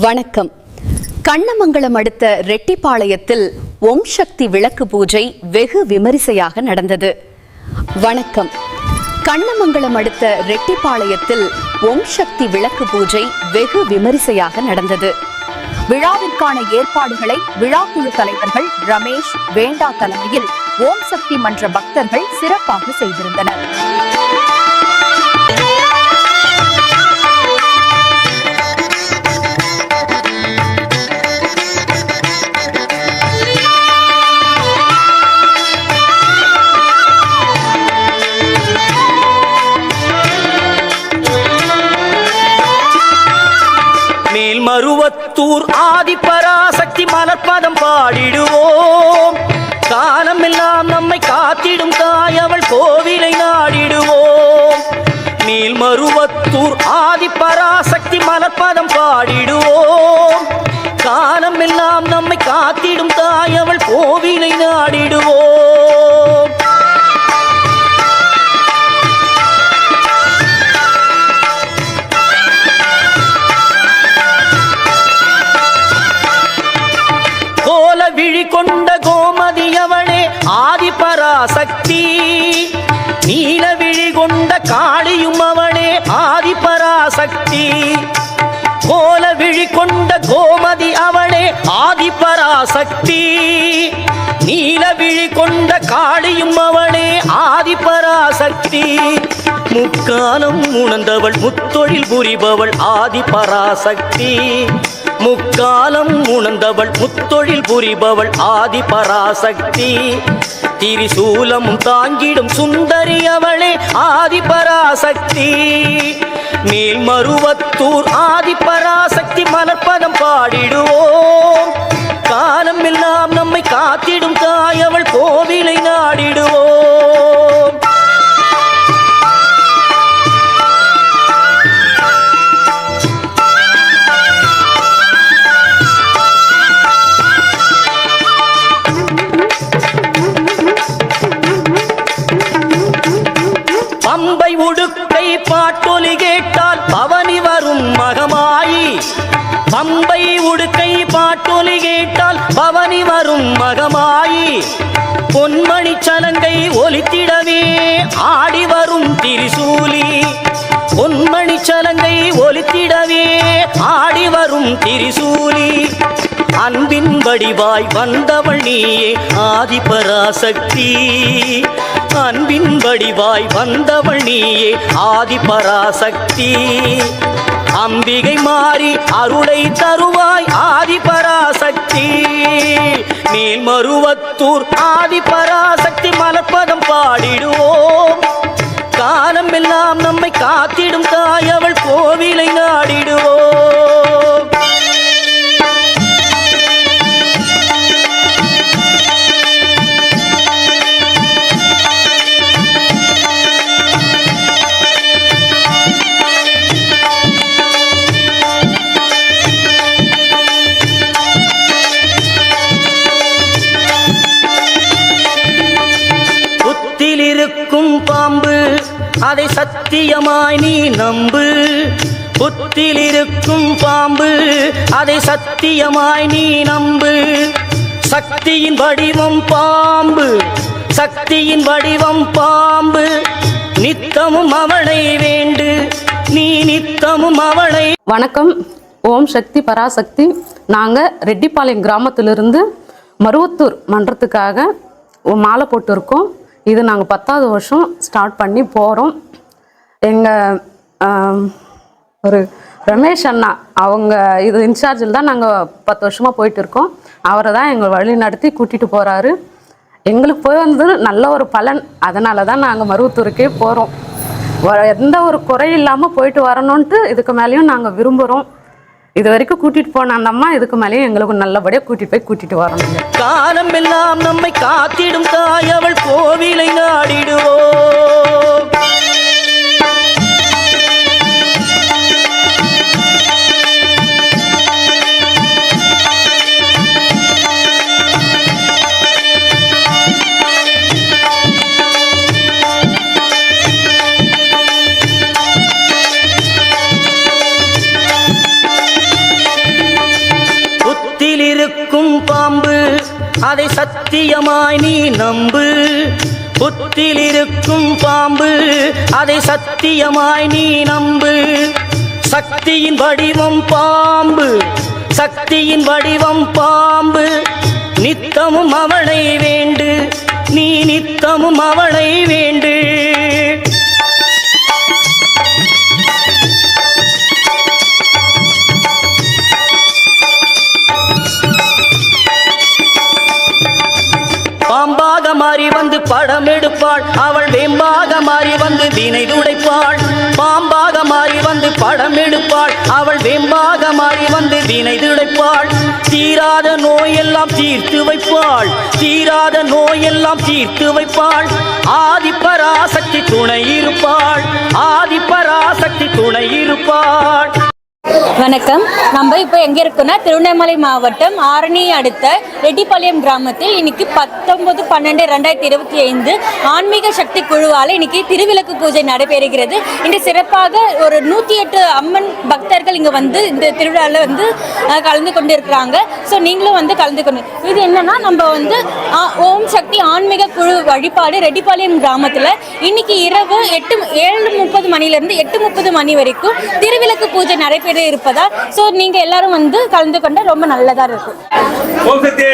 வணக்கம். கண்ணமங்கலம் அடுத்த ரெட்டிப்பாளையத்தில் ஓம் சக்தி விளக்கு பூஜை வெகு விமரிசையாக நடந்தது. வணக்கம். கண்ணமங்கலம் அடுத்த ரெட்டிப்பாளையத்தில் ஓம் சக்தி விளக்கு பூஜை வெகு விமரிசையாக நடந்தது. விழாவிற்கான ஏற்பாடுகளை விழாக்குழு தலைவர்கள் ரமேஷ் வேண்டா தலைமையில் ஓம் சக்தி மன்ற பக்தர்கள் சிறப்பாக செய்திருந்தனர். மேல்மருவத்தூர் ஆதிபராசக்தி மலர்பதம் பாடிடுவோம். காலமெல்லாம் நம்மை காத்திடும் தாய் அவள் கோவிலை நாடிடுவோம். மேல்மருவத்தூர் ஆதிபராசக்தி மலர்பதம் பாடிடுவோம். காலமெல்லாம் நம்மை காத்திடும் தாய் அவள் கோவிலை நாடிடுவோம். விழி கொண்ட கோமதி அவளே ஆதிபராசக்தி. நீல விழி கொண்ட காளியும் அவளே ஆதிபராசக்தி. கோல விழி கொண்ட கோமதி அவளே ஆதிபராசக்தி. நீல விழி கொண்ட காளியும் அவளே ஆதிபராசக்தி. முக்காலம் உணர்ந்தவள் முத்தொழில் புரிபவள் ஆதிபராசக்தி. முக்காலம் உணர்ந்தவள் முத்தொழில் புரிபவள் ஆதிபராசக்தி. திரிசூலமும் தாங்கிடும் சுந்தரி அவளே ஆதிபராசக்தி. மேல்மருவத்தூர் ஆதிபராசக்தி மலர்பதம் பாடிடுவோம். காலம் எல்லாம் நம்மை காத்திடும் தாய் அவள் கோவிலை நாடிடுவோம். பம்பை உடுக்கை பாட்டொலி கேட்டால் பவனி வரும் மகமாயி. பம்பை உடுக்கை பாட்டொலி கேட்டால் பவனி வரும் மகமாயி. பொன்மணி சலங்கை ஒலித்திடவே ஆடி வரும் திரிசூலி. பொன்மணி சலங்கை ஒலித்திடவே ஆடி வரும் திரிசூலி. அன்பின் வடிவாய் வந்தவள் நீயே ஆதிபராசக்தி. அன்பின் வடிவாய் வந்தவள் நீயே ஆதிபராசக்தி. அம்பிகை மாறி அருளை தருவாய் ஆதிபராசக்தி. மேல்மருவத்தூர் ஆதிபராசக்தி மலர்பதம் பாடிடுவோம். காலம் எல்லாம் நம்மை காத்திடும் தாய் அவள் கோவிலை நாடிடுவோம். புத்திலிருக்கும் பாம்பு அதை சத்தியமாய் நீ நம்பு. புத்திலிருக்கும் பாம்பு அதை சத்தியமாய் நீ நம்பு. சக்தியின் வடிவம் பாம்பு, சக்தியின் வடிவம் பாம்பு. நித்தமும் அவளை வேண்டு, நீ நித்தமும் அவளை. வணக்கம். ஓம் சக்தி பராசக்தி. நாங்கள் ரெட்டிப்பாளையம் கிராமத்திலிருந்து மருவத்தூர் மன்றத்துக்காக மாலை போட்டிருக்கோம். இது நாங்கள் 10வது வருஷம் ஸ்டார்ட் பண்ணி போகிறோம். எங்கள் ஒரு ரமேஷ் அண்ணா அவங்க இது இன்சார்ஜில் தான் நாங்கள் 10 வருஷமாக போயிட்டு இருக்கோம். அவரை தான் எங்கள் வழி நடத்தி கூட்டிகிட்டு போகிறாரு. எங்களுக்கு போய் வந்து நல்ல ஒரு பலன். அதனால தான் நாங்கள் மருவத்தூருக்கே போகிறோம். எந்த ஒரு குறை இல்லாமல் போயிட்டு வரணுன்ட்டு இதுக்கு மேலேயும் நாங்கள் விரும்புகிறோம். இது வரைக்கும் கூட்டிட்டு போன அந்த அம்மா இதுக்கு மேலேயும் எங்களுக்கு நல்லபடியாக கூட்டிட்டு வரணும். காலம் எல்லாம் நம்மை காத்திடும் தாய் அவள் கோவிலை நாடிடுவோம். புத்திலிருக்கும் பாம்பு அதை சத்தியமாய் நீ நம்பு. புத்திலிருக்கும் பாம்பு அதை சத்தியமாய் நீ நம்பு. சக்தியின் வடிவம் பாம்பு, சக்தியின் வடிவம் பாம்பு. நித்தமும் அவளை வேண்டு, நீ நித்தமும் அவளை வேண்டு. பாம்பாக மாறி வந்து படம் எடுப்பாள், அவள் வேம்பாக மாறி வந்து வினை துடைப்பாள். பாம்பாக மாறி வந்து படம் எடுப்பாள், அவள் வேம்பாக மாறி வந்து வினை துடைப்பாள். தீராத நோயெல்லாம் தீர்த்து வைப்பாள், தீராத நோயெல்லாம் தீர்த்து வைப்பாள். ஆதிபராசக்தி துணை இருப்பாள், ஆதிபராசக்தி துணை இருப்பாள். வணக்கம். நம்ம இப்போ எங்கே இருக்கோம்னா திருவண்ணாமலை மாவட்டம் ஆரணி அடுத்த ரெட்டிப்பாளையம் கிராமத்தில் இன்னைக்கு 19/12/2025 ஆன்மீக சக்தி குழுவால் இன்னைக்கு திருவிளக்கு பூஜை நடைபெறுகிறது. இன்று சிறப்பாக ஒரு 108 அம்மன் பக்தர்கள் இங்கே வந்து இந்த திருவிழாவில் வந்து கலந்து கொண்டு இருக்கிறாங்க. ஸோ நீங்களும் வந்து கலந்து கொண்டு இது என்னன்னா நம்ம வந்து ஓம் சக்தி ஆன்மீக குழு வழிபாடு ரெட்டிப்பாளையம் கிராமத்தில் இன்னைக்கு இரவு 7:30 மணிலேருந்து 8:30 மணி வரைக்கும் திருவிளக்கு பூஜை நடைபெற இருப்பதா. சோ நீங்க எல்லாரும் வந்து கலந்து கொண்ட ரொம்ப நல்லதா இருக்கும். ஓம் சக்தி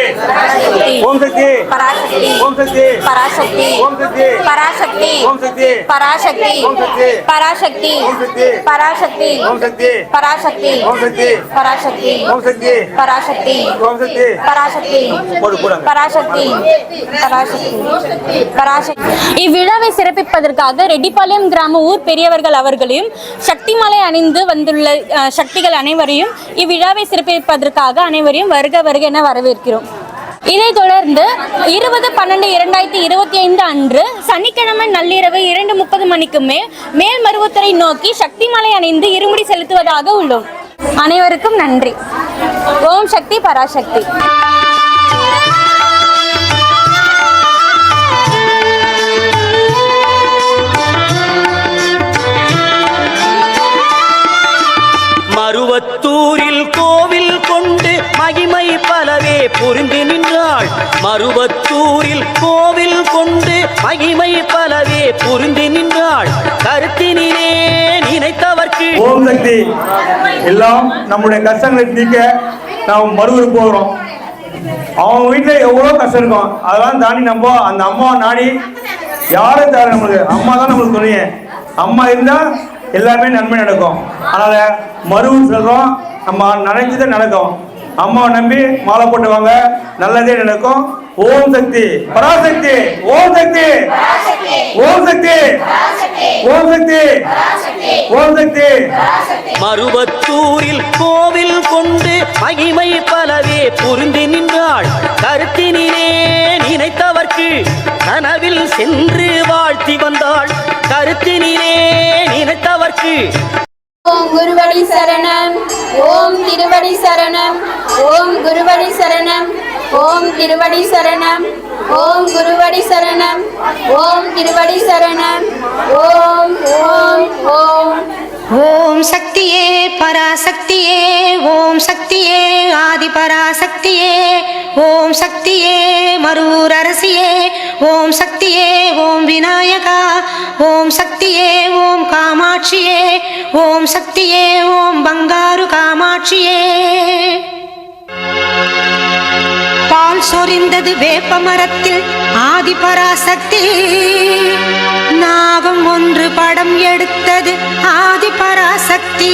ஓம் சக்தி பராசக்தி ஓம் சக்தி பராசக்தி ஓம் சக்தி பராசக்தி ஓம் சக்தி பராசக்தி ஓம் சக்தி பராசக்தி ஓம் சக்தி பராசக்தி ஓம் சக்தி பராசக்தி ஓம் சக்தி பராசக்தி ஓம் சக்தி பராசக்தி ஓம் சக்தி பராசக்தி பராசக்தி பராசக்தி பராசக்தி. இவ்விழாவை சிறப்பிப்பதற்காக ரெட்டிப்பாளையம் கிராம ஊர் பெரியவர்கள் அவர்களையும் சக்தி மாலை அணிந்து வந்துள்ள சக்திகள் அனைவரையும் இவ்விழாவை சிறப்பிப்பதற்காக அனைவரையும் வருக வருக என வரவேற்கிறோம். இதைத் தொடர்ந்து 20/12/2025 அன்று சனிக்கிழமை நள்ளிரவு 2:30 மணிக்கு மேல்மருவத்தூரை நோக்கி சக்தி மாலை அணிந்து இருமுடி செலுத்துவதாக உள்ளோம். அனைவருக்கும் நன்றி. ஓம் சக்தி பராசக்தி. மருவத்தூரில் கோவில் கொண்டு மகிமை பலவே புரிந்து நின்றாள். மருவத்தூரில் கோவில் கொண்டு மகிமை பலவே புரிந்து நின்றாள். கருத்தினிலே நினைத்தவர்க்கு ஓம் சக்தி. எல்லாம் நம்முடைய கஷ்டங்களை நீக்க நாம் மருவூர் போகிறோம். அவங்க வீட்டில் எவ்வளோ கஷ்டம் இருக்கும், அதெல்லாம் தாண்டி நம்ம அந்த அம்மாவை நாடி யாரும் தர நம்மளுக்கு அம்மா தான் நம்மளுக்கு துணைய. அம்மா இருந்தால் எல்லாமே நன்மை நடக்கும். அதனால மருவூர் செல்றோம், நம்ம நினைச்சதே நடக்கும். அம்மாவை நம்பி மாலை போட்டுவாங்க, நல்லதே நடக்கும். ஓம் சக்தி பராசக்தி ஓம் சக்தி ஓம் சக்தி ஓம் சக்தி ஓம் சக்தி. மருவத்தூரில் கோவில் கொண்டு மகிமை பலவே புரிந்து நின்றாள். கருத்தினிலே நினைத்தவர்க்கு கனவில் சென்று வாழ்த்தி வந்தாள். கருத்தினிலே நினைத்தவர்க்கு ஓம் குருவடி சரணம், ஓம் திருவடி சரணம், ஓம் குருவடி சரணம், ஓம் திருவடி சரணம், ஓம் குருவடி சரணம், ஓம் திருவடி சரணம், ஓம் ஓம் ஓம். ஓம் சக்தியே பராசக்தியே ஓம் சக்தியே ஆதி பராசக்தியே ஓம் சக்தியே மருவூர் அரசியே ஓம் சக்தியே ஓம் விநாயகா ஓம் சக்தியே ஓம் காமாட்சியே ஓம் சக்தியே ஓம் பங்காரு காமாட்சியே. பால் சொரிந்தது வேப்ப மரத்தில் ஆதி பராசக்தி. நாகம் ஒன்று படம் எடுத்தது ஆதி பராசக்தி.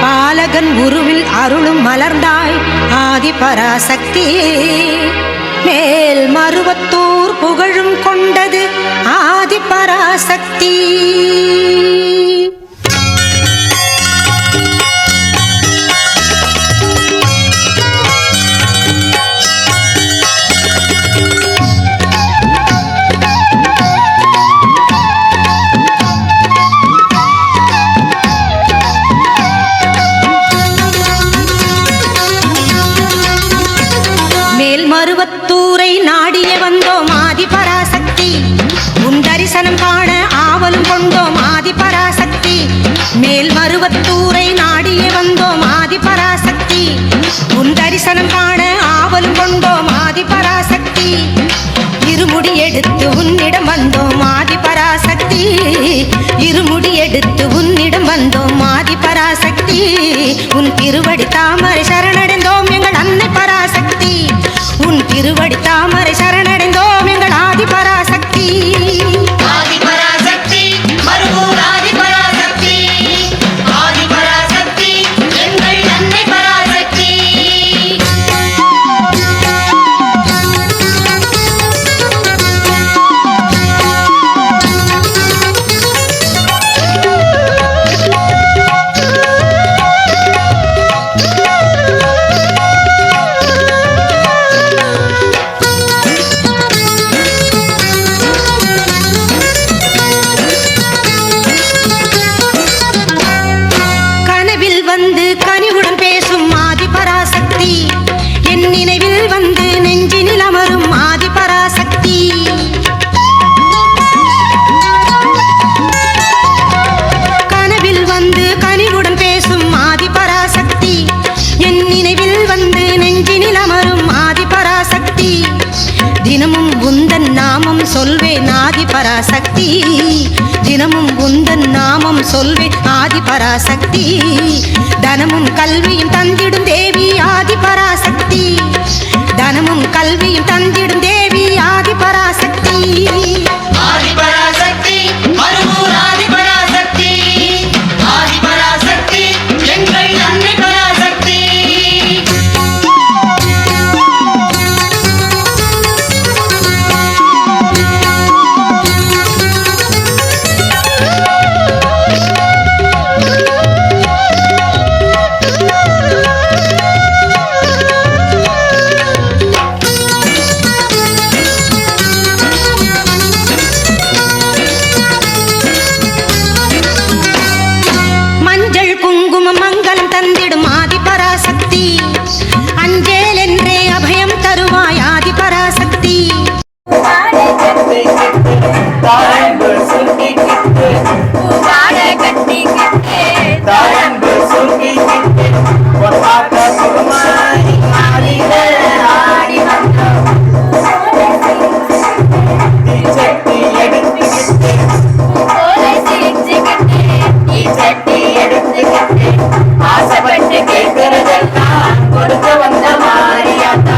பாலகன் உருவில் அருளும் மலர்ந்தாய் ஆதி பராசக்தி. மேல் மருவத்தூர் புகழும் கொண்டது ஆதி பராசக்தி. மருவத்தூரை நாடிய வந்தோம் ஆதி பராசக்தி. உன் தரிசனம் காண ஆவலும் கொண்டோம் ஆதி பராசக்தி. மேல் மருவத்தூரை நாடிய வந்தோம் ஆதி பராசக்தி. உன் தரிசனம் தரிசனம் காண ஆவலும் கொண்டோம் ஆதி பராசக்தி இருமுடி எடுத்து உன்னிடம் வந்தோம் ஆதி பராசக்தி இருமுடி எடுத்து உன்னிடம் வந்தோம் ஆதி பராசக்தி உன் திருவடி தாமரை சரணடைந்தோம் எங்கள் அன்னை பராசக்தி உன் திருவடி தாமரை சரணடைந்தோம் எங்கள் ஆதி பராசக்தி ஆதி பராசக்தி மருகூர் ஆதி பராசக்தி ஆதி பராசக்தி எங்கள் அன்னை பராசக்தி கனவில் வந்து கனிவுடன் பேசும் ஆதி பராசக்தி என் நினைவில் வந்து நெஞ்சினில் அமரும் ஆதி பராசக்தி கனவில் வந்து கனிவுடன் பேசும் ஆதி பராசக்தி என் நினைவில் வந்து நெஞ்சினில் அமரும் ஆதி பராசக்தி தினமும் உந்தன் நாமம் சொல்வேன் ஆதி பராசக்தி தினமும் உந்தன் நாமம் சொல்வேன் ஆதி பராசக்தி தனமும் கல்வியும் தந்திடும் தேவி ஆதி பராசக்தி தனமும் கல்வியும் தந்திடும் தேவி ஆதி பராசக்தி ஆதி பராசக்தி மருகூர் ஆதி பராசக்தி ஆதி பராசக்தி எங்கள் அன்னை பராசக்தி மஞ்சள் குங்குமம் மங்களம் தந்திடும் ஆதி பராசக்தி அஞ்சேல் என்றே அபயம் தருவாய் ஆதி பராசக்தி ஆசைப்பட்டு கேட்கிறதெல்லாம் கொடுக்க வந்த மாரியாத்தா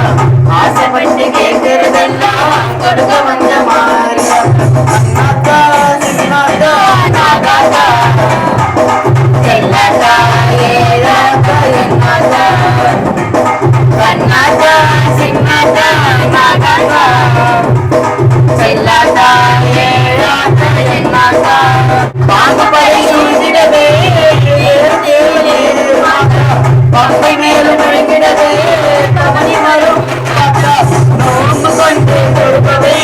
ஆசைப்பட்டு கேட்கிறதெல்லாம் கொடுக்க வந்த மாரியாத்தா சின்னாத்தா நாகாத்தா செல்லாத்தா ஏழாத்தா என்னாத்தா கண்ணாத்தா சின்னாத்தா நாகாத்தா செல்லாத்தா ஏழாத்தா என்னாத்தா வாங்க படை சூழ்ந்திடவே பம்பை மேலும் முழங்கிடவே கவனி வரும் நோம்பு கொண்டு தொழுபவை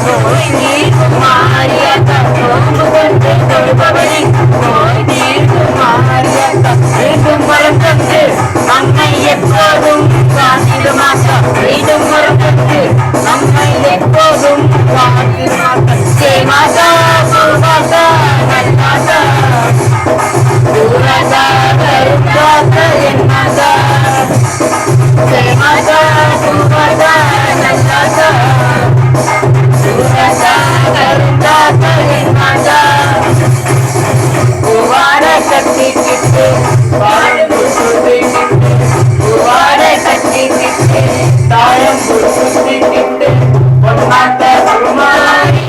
நோய் நீர்க்கும் மாறியாத்தா நோம்பு கொண்டு தொழுபவை நோய் நீர்க்கும் மாறியாத்தா மீண்டும் வரம் தந்து நம்மை எப்போதும் காத்திடுமாத்தா மீண்டும் வரம் தந்து நம்மை எப்போதும் காத்திடுமாத்தா சேமாதா பூமாதா நல்லாதா பூராதா கருத்தாதா என்னாதா சேமாதா பூமாதா நல்லாதா பூராதா கருத்தாதா என்னாதா பூவார கட்டி கிட்டு வாழும் சுத்தி கிட்டு பூவார கட்டி கிட்டு தாயம் சுத்தி கிட்டு பொன்மாத்த குருமாரி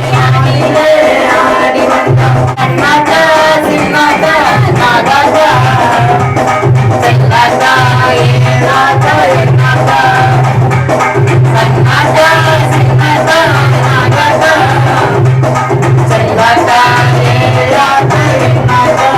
ஆடி வந்தா அண்ணாத்தா சின்னாத்தா நாகாத்தா செல்லாத்தா ஏழாத்தா என்னாத்தா கண்ணாத்தா சின்னாத்தா நாகாத்தா செல்லாத்தா ஏழாத்தா என்னாத்தா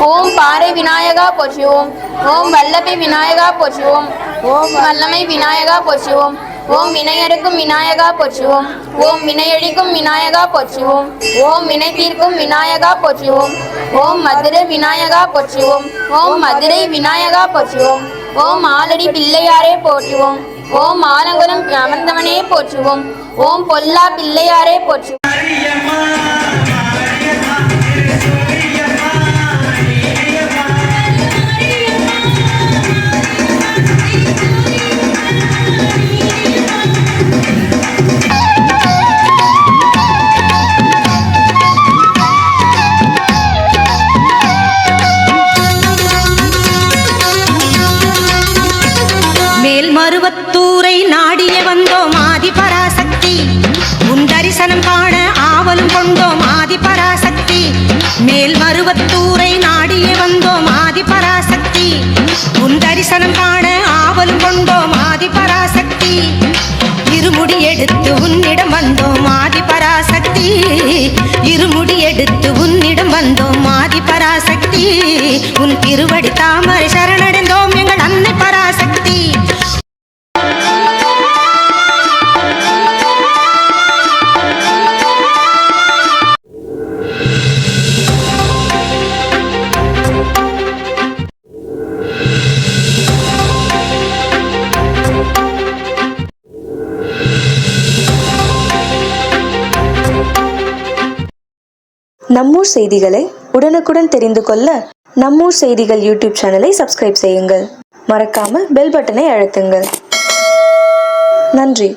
ஓம் பாறை விநாயகா போற்றுவோம் ஓம் வல்லபி விநாயகா போற்றுவோம் ஓம் வல்லமை விநாயகா போற்றுவோம் ஓம் வினையடுக்கும் விநாயகா போற்றுவோம் ஓம் வினையழிக்கும் விநாயகா போற்றுவோம் ஓம் வினை தீர்க்கும் விநாயகா போற்றுவோம் ஓம் மதுரை விநாயகா போற்றுவோம் ஓம் மதுரை விநாயகா போற்றுவோம் ஓம் ஆலடி பிள்ளையாரே போற்றுவோம் ஓம் ஆலங்குளம் அமர்ந்தவனே போற்றுவோம் ஓம் பொல்லா பிள்ளையாரே போற்றுவோம் மேல்மருவத்தூரை நாடிய வந்தோம் ஆதிபராசக்தி உன் தரிசனம் காண ஆவலும் கொண்டோம் ஆதிபராசக்தி மேல்மருவத்தூரை நாடிய வந்தோம் ஆதிபராசக்தி உன் தரிசனம் காண ஆவலும் கொண்டோம் ஆதிபராசக்தி இருமுடி எடுத்து உன்னிடம் வந்தோம் ஆதிபராசக்தி இருமுடி எடுத்து உன்னிடம் வந்தோம் ஆதிபராசக்தி உன் திருவடி தாமரை சரணடைந்தோம் எங்கள் அன்னை பராசக்தி நம்மூர் செய்திகளை உடனுக்குடன் தெரிந்து கொள்ள நம்மூர் செய்திகள் யூடியூப் சேனலை சப்ஸ்கிரைப் செய்யுங்கள். மறக்காம பெல் பட்டனை அழுத்துங்கள். நன்றி.